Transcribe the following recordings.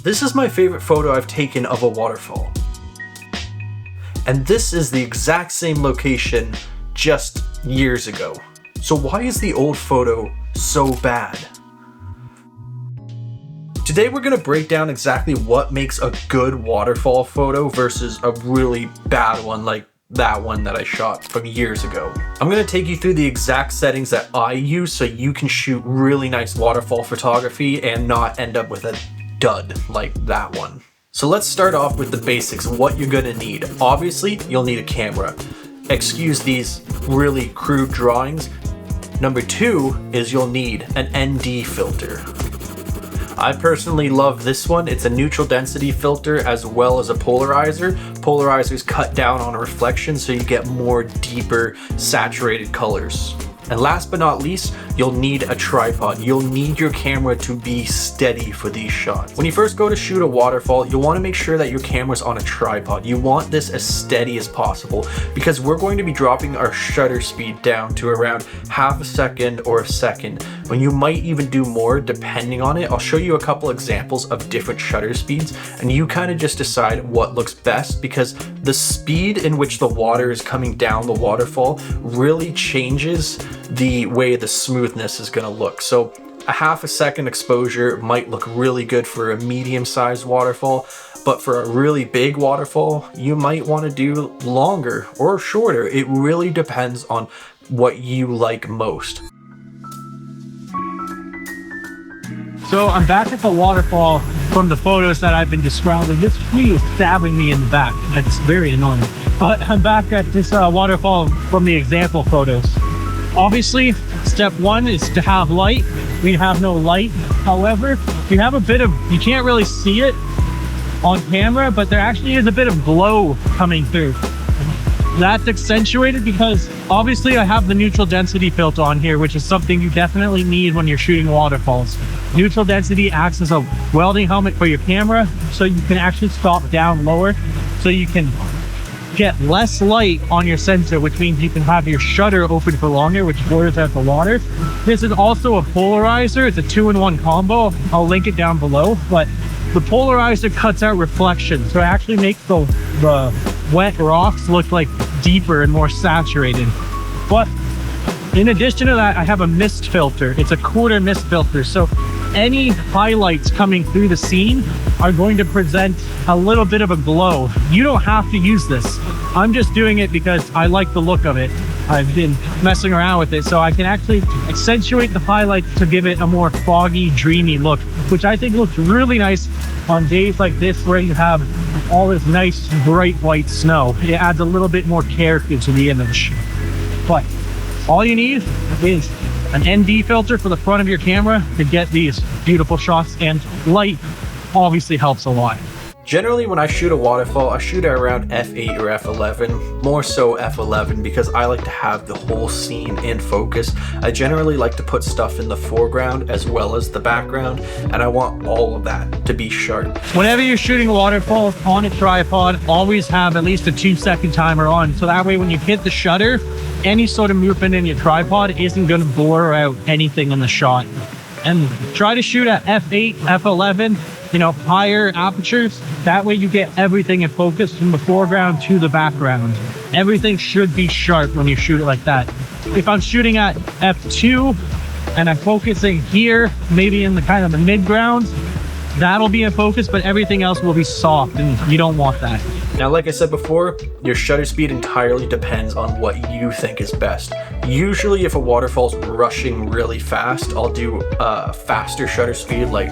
This is my favorite photo I've taken of a waterfall. And this is the exact same location just years ago. So why is the old photo so bad? Today we're going to break down exactly what makes a good waterfall photo versus a really bad one like that one that I shot from years ago. I'm going to take you through the exact settings that I use so you can shoot really nice waterfall photography and not end up with a dud like that one. So let's start off with the basics, what you're going to need. Obviously, you'll need a camera. Excuse these really crude drawings. Number 2 is you'll need an ND filter. I personally love this one. It's a neutral density filter as well as a polarizer. Polarizers cut down on reflection so you get more deeper saturated colors. And last but not least, you'll need a tripod. You'll need your camera to be steady for these shots. When you first go to shoot a waterfall, you'll want to make sure that your camera's on a tripod. You want this as steady as possible because we're going to be dropping our shutter speed down to around half a second or a second, when you might even do more depending on it. I'll show you a couple examples of different shutter speeds and you kind of just decide what looks best, because the speed in which the water is coming down the waterfall really changes the way the smoothness is going to look. So a half a second exposure might look really good for a medium-sized waterfall, but for a really big waterfall, you might want to do longer or shorter. It really depends on what you like most. So I'm back at the waterfall from the photos that I've been describing. This tree is stabbing me in the back. That's very annoying. But I'm back at this waterfall from the example photos. Obviously, step 1 is to have light. We have no light. However, you have a bit of, you can't really see it on camera, but there actually is a bit of glow coming through. That's accentuated because obviously I have the neutral density filter on here, which is something you definitely need when you're shooting waterfalls. Neutral density acts as a welding helmet for your camera, so you can actually stop down lower, so you can get less light on your sensor, which means you can have your shutter open for longer, which blurs out the water. This is also a polarizer. It's a 2-in-1 combo. I'll link it down below, but the polarizer cuts out reflection, so it actually makes the wet rocks look like deeper and more saturated. But in addition to that, I have a mist filter. It's a 1/4 mist filter, so any highlights coming through the scene are going to present a little bit of a glow. You don't have to use this. I'm just doing it because I like the look of it. I've been messing around with it, so I can actually accentuate the highlights to give it a more foggy, dreamy look, which I think looks really nice on days like this where you have all this nice bright white snow. It adds a little bit more character to the image. But all you need is an ND filter for the front of your camera to get these beautiful shots, and light obviously helps a lot. Generally, when I shoot a waterfall, I shoot at around f8 or f11, more so f11 because I like to have the whole scene in focus. I generally like to put stuff in the foreground as well as the background, and I want all of that to be sharp. Whenever you're shooting waterfalls on a tripod, always have at least a 2-second timer on, so that way when you hit the shutter, any sort of movement in your tripod isn't going to blur out anything in the shot. And try to shoot at f8, f11, you know, higher apertures. That way you get everything in focus from the foreground to the background. Everything should be sharp when you shoot it like that. If I'm shooting at f2 and I'm focusing here, maybe in the kind of the mid-ground, that'll be in focus, but everything else will be soft, and you don't want that. Now, like I said before, your shutter speed entirely depends on what you think is best. Usually if a waterfall's rushing really fast, I'll do a faster shutter speed, like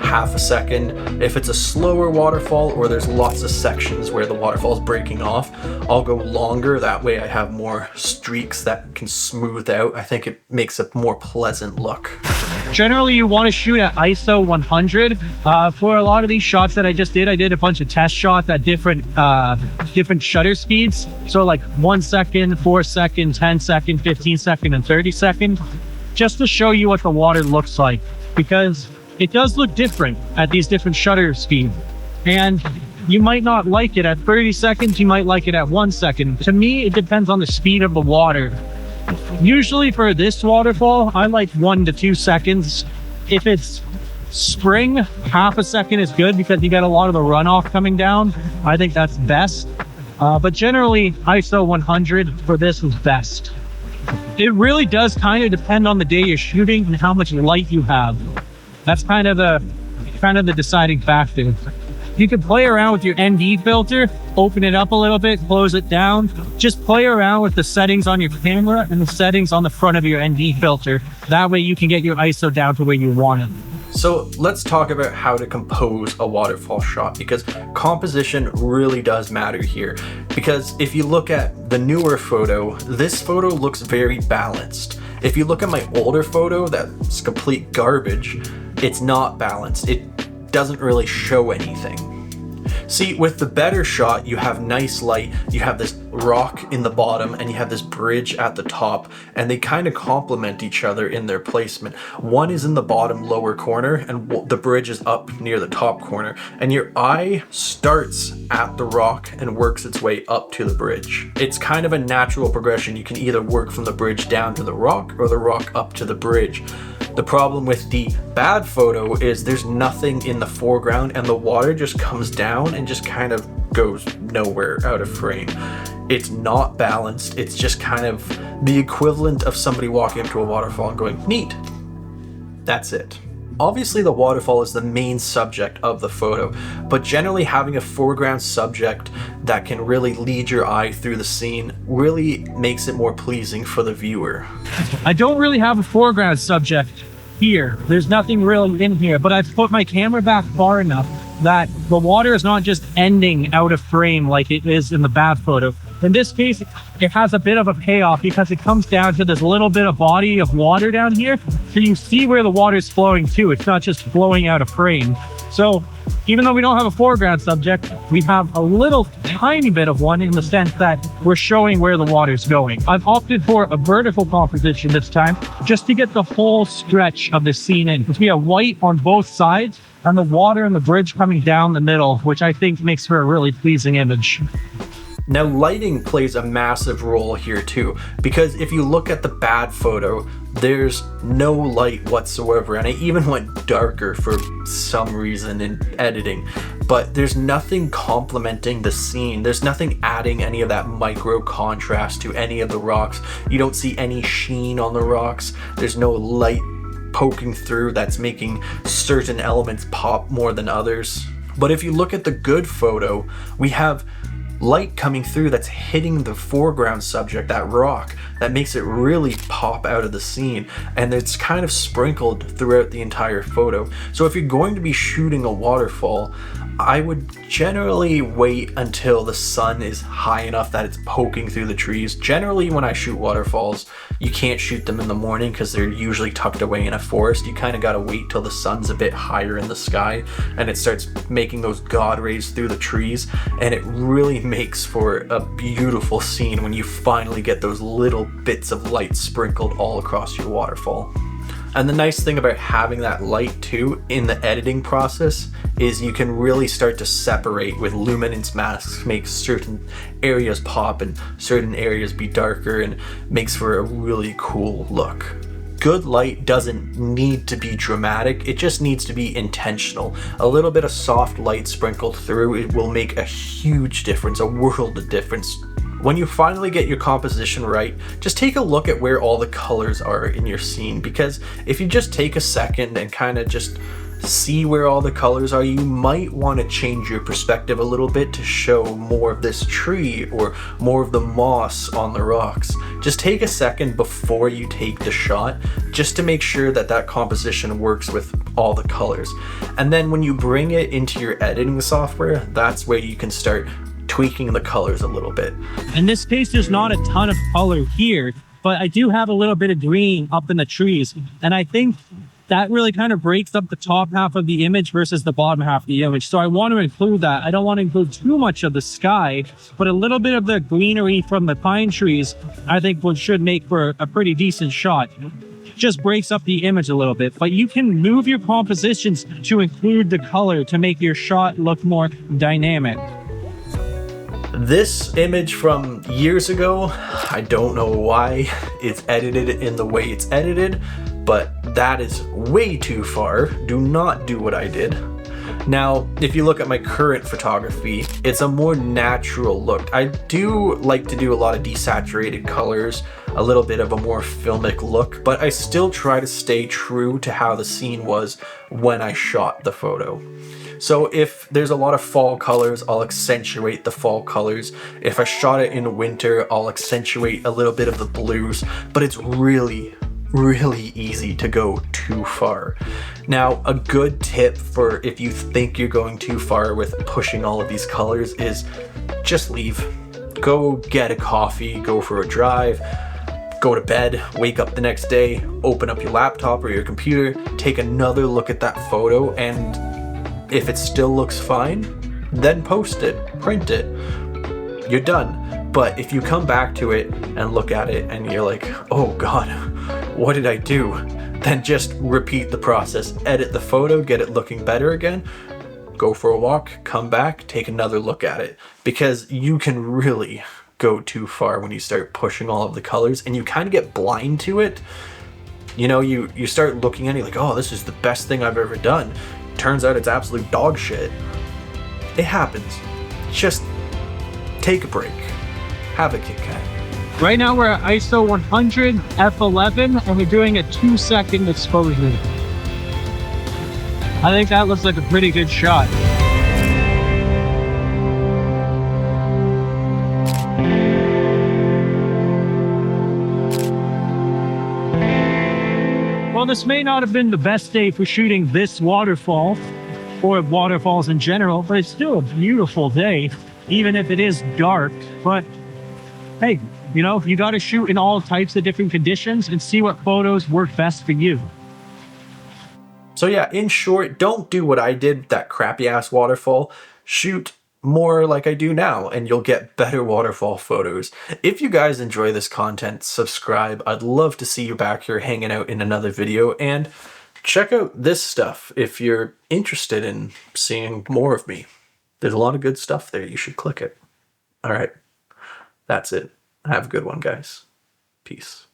half a second. If it's a slower waterfall or there's lots of sections where the waterfall's breaking off, I'll go longer. That way I have more streaks that can smooth out. I think it makes a more pleasant look. Generally, you want to shoot at ISO 100. For a lot of these shots that I just did, I did a bunch of test shots at different shutter speeds. So like 1 second, 4 second, 10 second, 15 second, and 30 second, just to show you what the water looks like, because it does look different at these different shutter speeds. And you might not like it at 30 seconds, you might like it at 1 second. To me, it depends on the speed of the water. Usually for this waterfall, I like 1 to 2 seconds. If it's Spring, half a second is good because you get a lot of the runoff coming down. I think that's best. But generally, ISO 100 for this is best. It really does kind of depend on the day you're shooting and how much light you have. That's kind of the deciding factor. You can play around with your ND filter, open it up a little bit, close it down. Just play around with the settings on your camera and the settings on the front of your ND filter. That way you can get your ISO down to where you want it. So let's talk about how to compose a waterfall shot, because composition really does matter here. Because if you look at the newer photo, this photo looks very balanced. If you look at my older photo, that's complete garbage. It's not balanced. It doesn't really show anything. See, with the better shot, you have nice light, you have this rock in the bottom, and you have this bridge at the top, and they kind of complement each other in their placement. One is in the bottom lower corner, and the bridge is up near the top corner, and your eye starts at the rock and works its way up to the bridge. It's kind of a natural progression. You can either work from the bridge down to the rock, or the rock up to the bridge. The problem with the bad photo is there's nothing in the foreground, and the water just comes down and just kind of goes nowhere out of frame. It's not balanced. It's just kind of the equivalent of somebody walking up to a waterfall and going, neat. That's it. Obviously the waterfall is the main subject of the photo, but generally having a foreground subject that can really lead your eye through the scene really makes it more pleasing for the viewer. I don't really have a foreground subject here. There's nothing really in here, but I've put my camera back far enough that the water is not just ending out of frame like it is in the bad photo. In this case, it has a bit of a payoff because it comes down to this little bit of body of water down here. So you see where the water is flowing to. It's not just flowing out of frame. So even though we don't have a foreground subject, we have a little tiny bit of one in the sense that we're showing where the water's going. I've opted for a vertical composition this time, just to get the whole stretch of the scene in. Because we have white on both sides and the water and the bridge coming down the middle, which I think makes for a really pleasing image. Now, lighting plays a massive role here too, because if you look at the bad photo, there's no light whatsoever, and I even went darker for some reason in editing, but there's nothing complementing the scene. There's nothing adding any of that micro contrast to any of the rocks. You don't see any sheen on the rocks. There's no light poking through that's making certain elements pop more than others. But if you look at the good photo, we have light coming through that's hitting the foreground subject, that rock, that makes it really pop out of the scene, and it's kind of sprinkled throughout the entire photo. So if you're going to be shooting a waterfall, I would generally wait until the sun is high enough that it's poking through the trees. Generally, when I shoot waterfalls, you can't shoot them in the morning because they're usually tucked away in a forest. You kind of got to wait till the sun's a bit higher in the sky and it starts making those God rays through the trees, and it really makes for a beautiful scene when you finally get those little bits of light sprinkled all across your waterfall. And the nice thing about having that light too in the editing process is you can really start to separate with luminance masks, make certain areas pop and certain areas be darker, and makes for a really cool look. Good light doesn't need to be dramatic, it just needs to be intentional. A little bit of soft light sprinkled through, it will make a huge difference, a world of difference. When you finally get your composition right, just take a look at where all the colors are in your scene, because if you just take a second and kind of just see where all the colors are, you might want to change your perspective a little bit to show more of this tree or more of the moss on the rocks. Just take a second before you take the shot just to make sure that that composition works with all the colors. And then when you bring it into your editing software, that's where you can start tweaking the colors a little bit. In this case, there's not a ton of color here, but I do have a little bit of green up in the trees. And I think that really kind of breaks up the top half of the image versus the bottom half of the image. So I want to include that. I don't want to include too much of the sky, but a little bit of the greenery from the pine trees, I think should make for a pretty decent shot. Just breaks up the image a little bit, but you can move your compositions to include the color to make your shot look more dynamic. This image from years ago, I don't know why it's edited in the way it's edited, but that is way too far. Do not do what I did. Now, if you look at my current photography, it's a more natural look. I do like to do a lot of desaturated colors, a little bit of a more filmic look, but I still try to stay true to how the scene was when I shot the photo. So if there's a lot of fall colors, I'll accentuate the fall colors. If I shot it in winter, I'll accentuate a little bit of the blues, but it's really easy to go too far. Now, a good tip for if you think you're going too far with pushing all of these colors is just leave. Go get a coffee, go for a drive, go to bed, wake up the next day, open up your laptop or your computer, take another look at that photo, and if it still looks fine, then post it, print it. You're done. But if you come back to it and look at it and you're like, oh God, what did I do? Then just repeat the process. Edit the photo, get it looking better again, go for a walk, come back, take another look at it. Because you can really go too far when you start pushing all of the colors and you kind of get blind to it. You know, you start looking at it like, oh, this is the best thing I've ever done. Turns out it's absolute dog shit. It happens. Just take a break. Have a Kit Kat. Right now we're at ISO 100 f11 and we're doing a 2-second exposure. I think that looks like a pretty good shot. Well, this may not have been the best day for shooting this waterfall or waterfalls in general, but it's still a beautiful day, even if it is dark. But hey, you know, you got to shoot in all types of different conditions and see what photos work best for you. So yeah, in short, don't do what I did with that crappy ass waterfall. Shoot more like I do now and you'll get better waterfall photos. If you guys enjoy this content, subscribe. I'd love to see you back here hanging out in another video, and check out this stuff if you're interested in seeing more of me. There's a lot of good stuff there. You should click it. All right. That's it. Have a good one, guys. Peace.